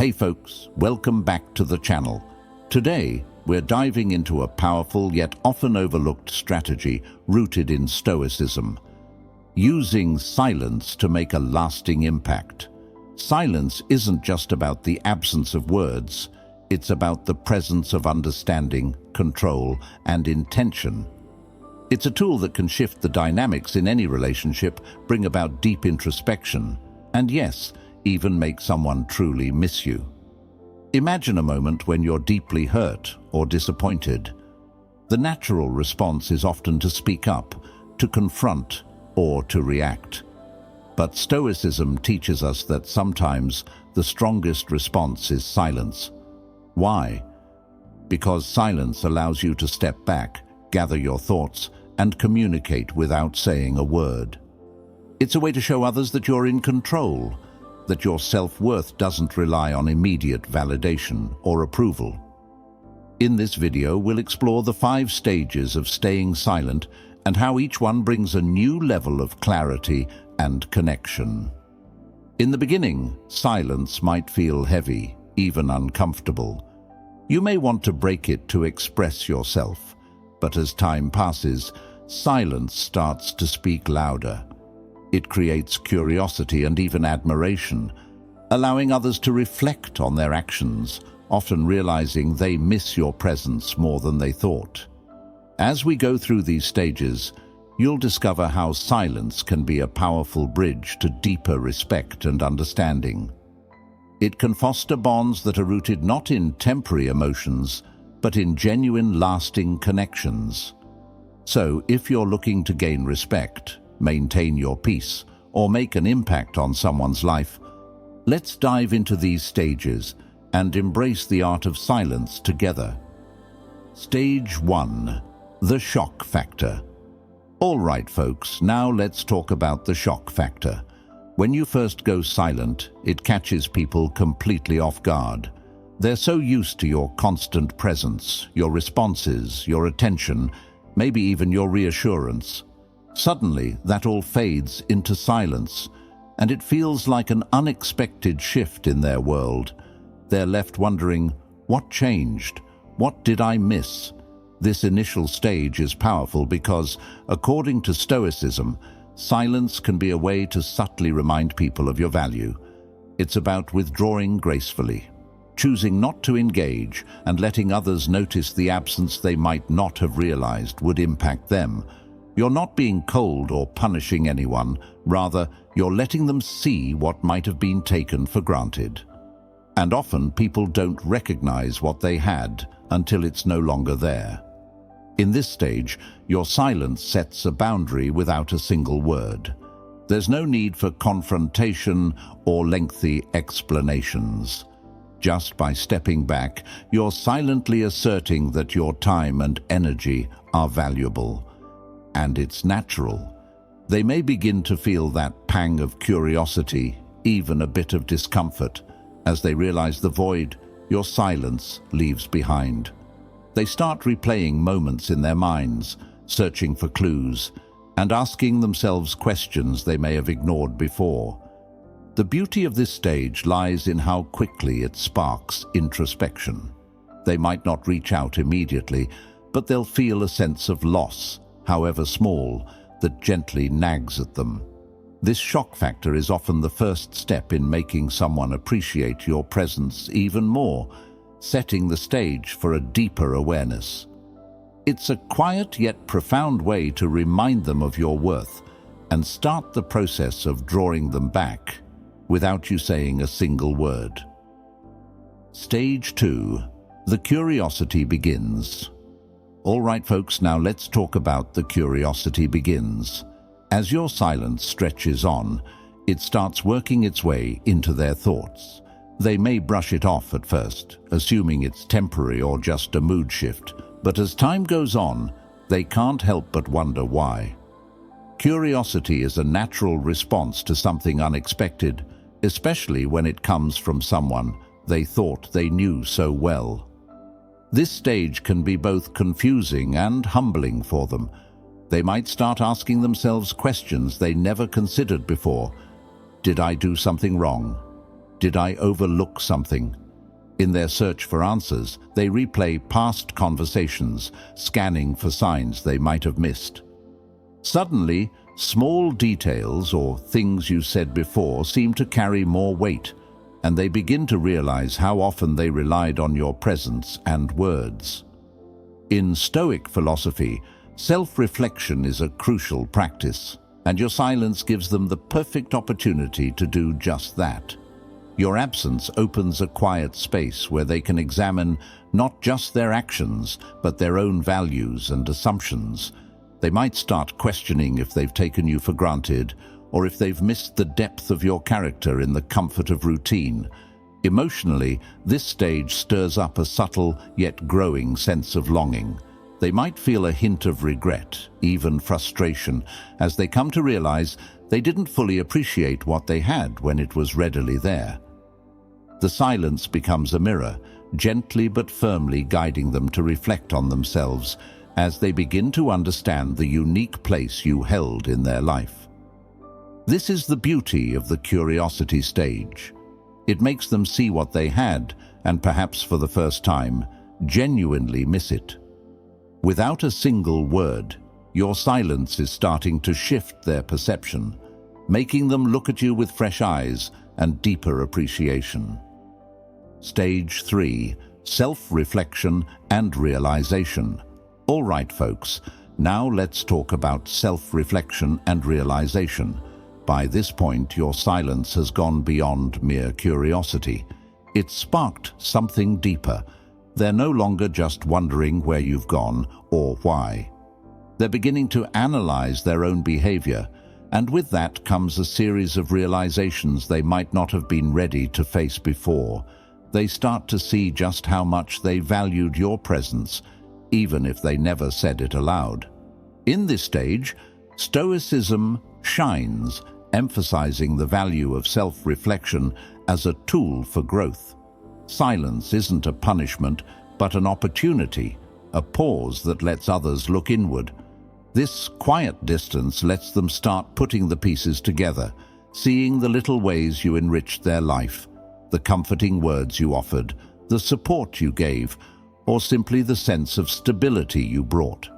Hey folks, welcome back to the channel. Today, we're diving into a powerful yet often overlooked strategy rooted in Stoicism. Using silence to make a lasting impact. Silence isn't just about the absence of words, it's about the presence of understanding, control, and intention. It's a tool that can shift the dynamics in any relationship, bring about deep introspection, and yes, even make someone truly miss you. Imagine a moment when you're deeply hurt or disappointed. The natural response is often to speak up, to confront, or to react. But Stoicism teaches us that sometimes the strongest response is silence. Why? Because silence allows you to step back, gather your thoughts, and communicate without saying a word. It's a way to show others that you're in control, that your self-worth doesn't rely on immediate validation or approval. In this video, we'll explore the 5 stages of staying silent and how each one brings a new level of clarity and connection. In the beginning, silence might feel heavy, even uncomfortable. You may want to break it to express yourself, but as time passes, silence starts to speak louder. It creates curiosity and even admiration, allowing others to reflect on their actions, often realizing they miss your presence more than they thought. As we go through these stages, you'll discover how silence can be a powerful bridge to deeper respect and understanding. It can foster bonds that are rooted not in temporary emotions, but in genuine, lasting connections. So, if you're looking to gain respect, maintain your peace, or make an impact on someone's life, let's dive into these stages and embrace the art of silence together. Stage 1. The shock factor. All right, folks, now let's talk about the shock factor. When you first go silent, it catches people completely off guard. They're so used to your constant presence, your responses, your attention, maybe even your reassurance. Suddenly, that all fades into silence, and it feels like an unexpected shift in their world. They're left wondering, what changed? What did I miss? This initial stage is powerful because, according to Stoicism, silence can be a way to subtly remind people of your value. It's about withdrawing gracefully, choosing not to engage, and letting others notice the absence they might not have realized would impact them. You're not being cold or punishing anyone, rather, you're letting them see what might have been taken for granted. And often people don't recognize what they had until it's no longer there. In this stage, your silence sets a boundary without a single word. There's no need for confrontation or lengthy explanations. Just by stepping back, you're silently asserting that your time and energy are valuable. And it's natural. They may begin to feel that pang of curiosity, even a bit of discomfort, as they realize the void your silence leaves behind. They start replaying moments in their minds, searching for clues, and asking themselves questions they may have ignored before. The beauty of this stage lies in how quickly it sparks introspection. They might not reach out immediately, but they'll feel a sense of loss, however small, that gently nags at them. This shock factor is often the first step in making someone appreciate your presence even more, setting the stage for a deeper awareness. It's a quiet yet profound way to remind them of your worth and start the process of drawing them back without you saying a single word. Stage 2. The curiosity begins. All right, folks, now let's talk about the curiosity begins. As your silence stretches on, it starts working its way into their thoughts. They may brush it off at first, assuming it's temporary or just a mood shift, but as time goes on, they can't help but wonder why. Curiosity is a natural response to something unexpected, especially when it comes from someone they thought they knew so well. This stage can be both confusing and humbling for them. They might start asking themselves questions they never considered before. Did I do something wrong? Did I overlook something? In their search for answers, they replay past conversations, scanning for signs they might have missed. Suddenly, small details or things you said before seem to carry more weight, and they begin to realize how often they relied on your presence and words. In Stoic philosophy, self-reflection is a crucial practice, and your silence gives them the perfect opportunity to do just that. Your absence opens a quiet space where they can examine not just their actions, but their own values and assumptions. They might start questioning if they've taken you for granted, or if they've missed the depth of your character in the comfort of routine. Emotionally, this stage stirs up a subtle yet growing sense of longing. They might feel a hint of regret, even frustration, as they come to realize they didn't fully appreciate what they had when it was readily there. The silence becomes a mirror, gently but firmly guiding them to reflect on themselves as they begin to understand the unique place you held in their life. This is the beauty of the curiosity stage. It makes them see what they had, and perhaps for the first time, genuinely miss it. Without a single word, your silence is starting to shift their perception, making them look at you with fresh eyes and deeper appreciation. Stage 3. Self-reflection and realization. All right, folks, now let's talk about self-reflection and realization. By this point, your silence has gone beyond mere curiosity. It's sparked something deeper. They're no longer just wondering where you've gone or why. They're beginning to analyze their own behavior, and with that comes a series of realizations they might not have been ready to face before. They start to see just how much they valued your presence, even if they never said it aloud. In this stage, Stoicism shines, emphasizing the value of self-reflection as a tool for growth. Silence isn't a punishment, but an opportunity, a pause that lets others look inward. This quiet distance lets them start putting the pieces together, seeing the little ways you enriched their life, the comforting words you offered, the support you gave, or simply the sense of stability you brought.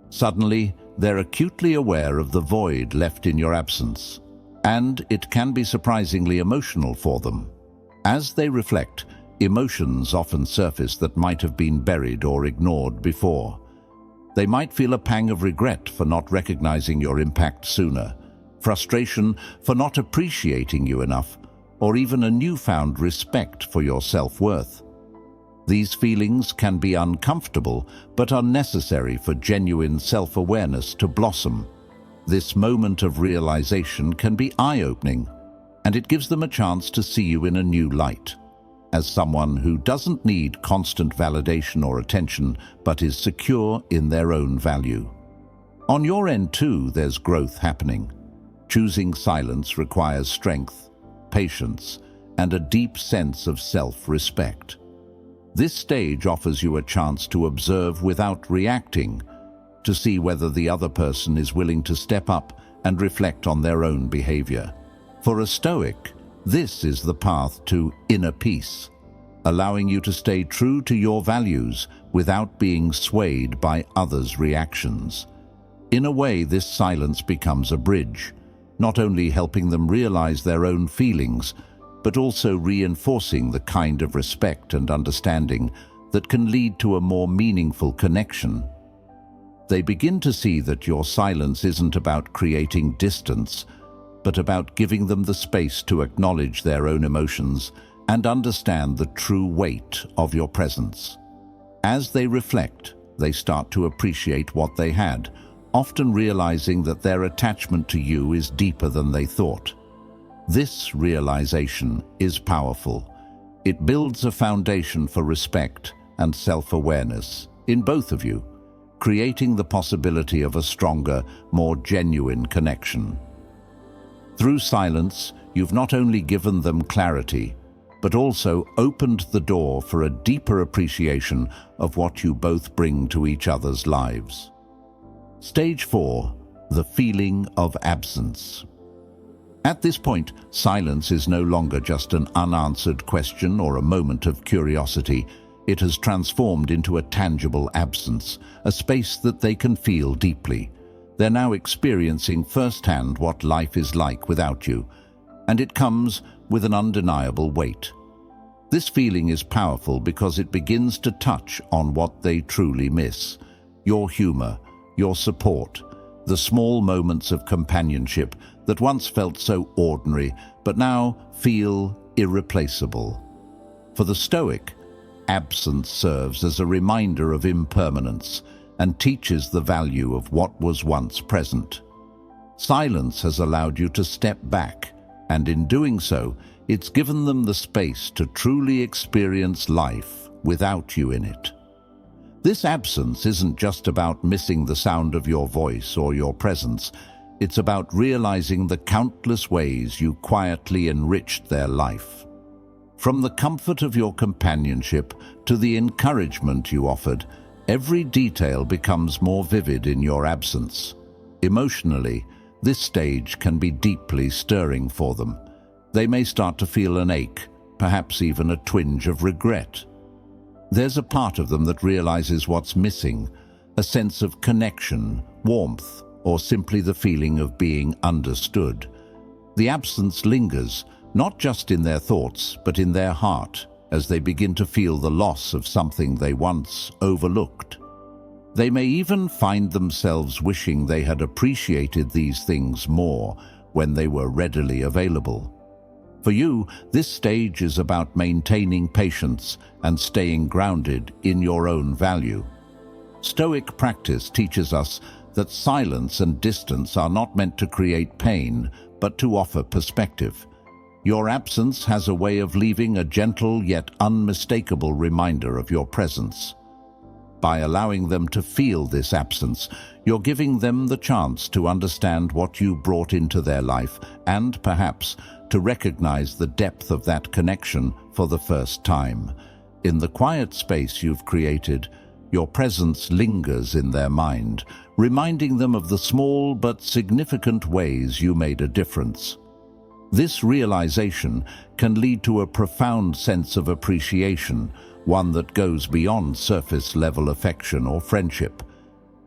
Suddenly, they're acutely aware of the void left in your absence, and it can be surprisingly emotional for them. As they reflect, emotions often surface that might have been buried or ignored before. They might feel a pang of regret for not recognizing your impact sooner, frustration for not appreciating you enough, or even a newfound respect for your self-worth. These feelings can be uncomfortable, but are necessary for genuine self-awareness to blossom. This moment of realization can be eye-opening, and it gives them a chance to see you in a new light, as someone who doesn't need constant validation or attention, but is secure in their own value. On your end too, there's growth happening. Choosing silence requires strength, patience, and a deep sense of self-respect. This stage offers you a chance to observe without reacting, to see whether the other person is willing to step up and reflect on their own behavior. For a Stoic, this is the path to inner peace, allowing you to stay true to your values without being swayed by others' reactions. In a way, this silence becomes a bridge, not only helping them realize their own feelings, but also reinforcing the kind of respect and understanding that can lead to a more meaningful connection. They begin to see that your silence isn't about creating distance, but about giving them the space to acknowledge their own emotions and understand the true weight of your presence. As they reflect, they start to appreciate what they had, often realizing that their attachment to you is deeper than they thought. This realization is powerful. It builds a foundation for respect and self-awareness in both of you, creating the possibility of a stronger, more genuine connection. Through silence, you've not only given them clarity, but also opened the door for a deeper appreciation of what you both bring to each other's lives. Stage 4. The feeling of absence. At this point, silence is no longer just an unanswered question or a moment of curiosity. It has transformed into a tangible absence, a space that they can feel deeply. They're now experiencing firsthand what life is like without you, and it comes with an undeniable weight. This feeling is powerful because it begins to touch on what they truly miss: your humor, your support, the small moments of companionship that once felt so ordinary but now feel irreplaceable. For the Stoic, absence serves as a reminder of impermanence and teaches the value of what was once present. Silence has allowed you to step back, and in doing so, it's given them the space to truly experience life without you in it. This absence isn't just about missing the sound of your voice or your presence. It's about realizing the countless ways you quietly enriched their life. From the comfort of your companionship to the encouragement you offered, every detail becomes more vivid in your absence. Emotionally, this stage can be deeply stirring for them. They may start to feel an ache, perhaps even a twinge of regret. There's a part of them that realizes what's missing, a sense of connection, warmth, or simply the feeling of being understood. The absence lingers, not just in their thoughts, but in their heart, as they begin to feel the loss of something they once overlooked. They may even find themselves wishing they had appreciated these things more when they were readily available. For you, this stage is about maintaining patience and staying grounded in your own value. Stoic practice teaches us that silence and distance are not meant to create pain, but to offer perspective. Your absence has a way of leaving a gentle yet unmistakable reminder of your presence. By allowing them to feel this absence, you're giving them the chance to understand what you brought into their life and, perhaps, to recognize the depth of that connection for the first time. In the quiet space you've created, your presence lingers in their mind, reminding them of the small but significant ways you made a difference. This realization can lead to a profound sense of appreciation, one that goes beyond surface-level affection or friendship.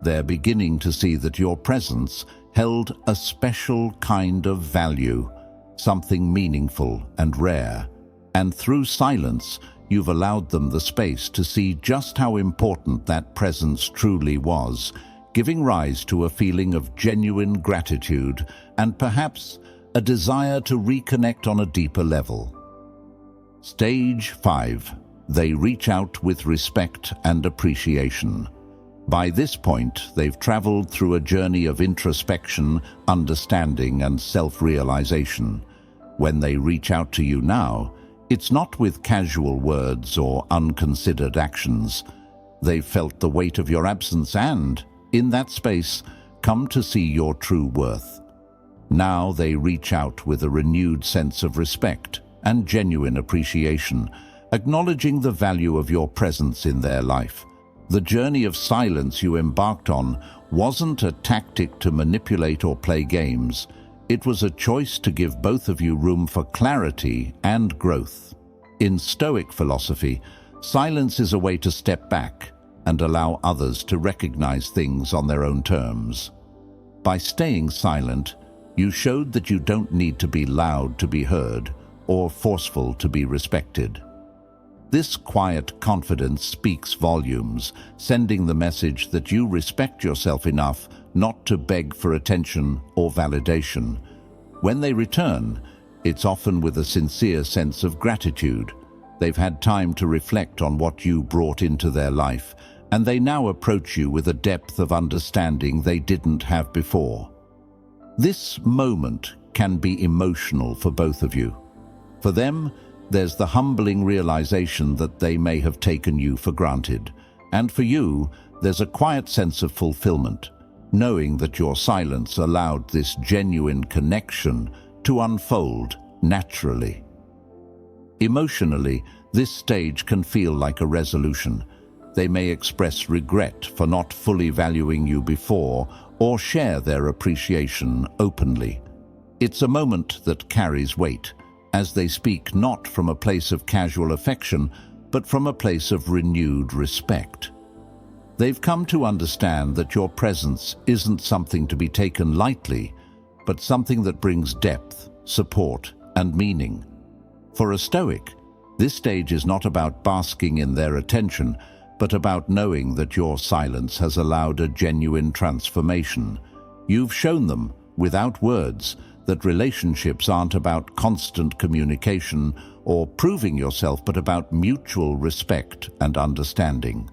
They're beginning to see that your presence held a special kind of value, something meaningful and rare. And through silence, you've allowed them the space to see just how important that presence truly was, giving rise to a feeling of genuine gratitude and perhaps a desire to reconnect on a deeper level. Stage 5. They reach out with respect and appreciation. By this point, they've traveled through a journey of introspection, understanding, and self-realization. When they reach out to you now, it's not with casual words or unconsidered actions. They've felt the weight of your absence and, in that space, come to see your true worth. Now they reach out with a renewed sense of respect and genuine appreciation, acknowledging the value of your presence in their life. The journey of silence you embarked on wasn't a tactic to manipulate or play games. It was a choice to give both of you room for clarity and growth. In Stoic philosophy, silence is a way to step back and allow others to recognize things on their own terms. By staying silent, you showed that you don't need to be loud to be heard or forceful to be respected. This quiet confidence speaks volumes, sending the message that you respect yourself enough not to beg for attention or validation. When they return, it's often with a sincere sense of gratitude. They've had time to reflect on what you brought into their life, and they now approach you with a depth of understanding they didn't have before. This moment can be emotional for both of you. For them, there's the humbling realization that they may have taken you for granted. And for you, there's a quiet sense of fulfillment, knowing that your silence allowed this genuine connection to unfold naturally. Emotionally, this stage can feel like a resolution. They may express regret for not fully valuing you before or share their appreciation openly. It's a moment that carries weight, as they speak not from a place of casual affection, but from a place of renewed respect. They've come to understand that your presence isn't something to be taken lightly, but something that brings depth, support, and meaning. For a Stoic, this stage is not about basking in their attention, but about knowing that your silence has allowed a genuine transformation. You've shown them, without words, that relationships aren't about constant communication or proving yourself, but about mutual respect and understanding.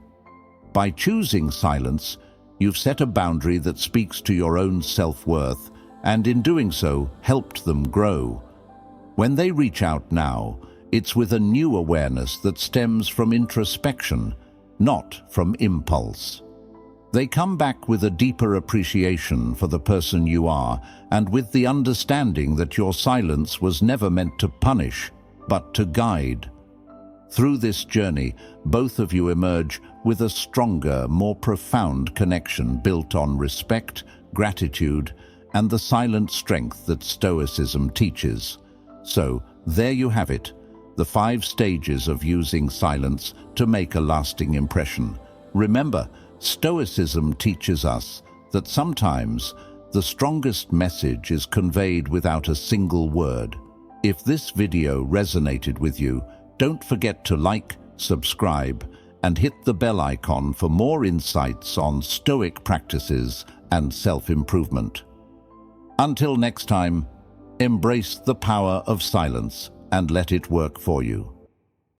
By choosing silence, you've set a boundary that speaks to your own self-worth, and in doing so, helped them grow. When they reach out now, it's with a new awareness that stems from introspection, not from impulse. They come back with a deeper appreciation for the person you are, and with the understanding that your silence was never meant to punish, but to guide. Through this journey, both of you emerge with a stronger, more profound connection built on respect, gratitude, and the silent strength that Stoicism teaches. So, there you have it, the 5 stages of using silence to make a lasting impression. Remember, Stoicism teaches us that sometimes the strongest message is conveyed without a single word. If this video resonated with you, don't forget to like, subscribe, and hit the bell icon for more insights on Stoic practices and self-improvement. Until next time, embrace the power of silence and let it work for you.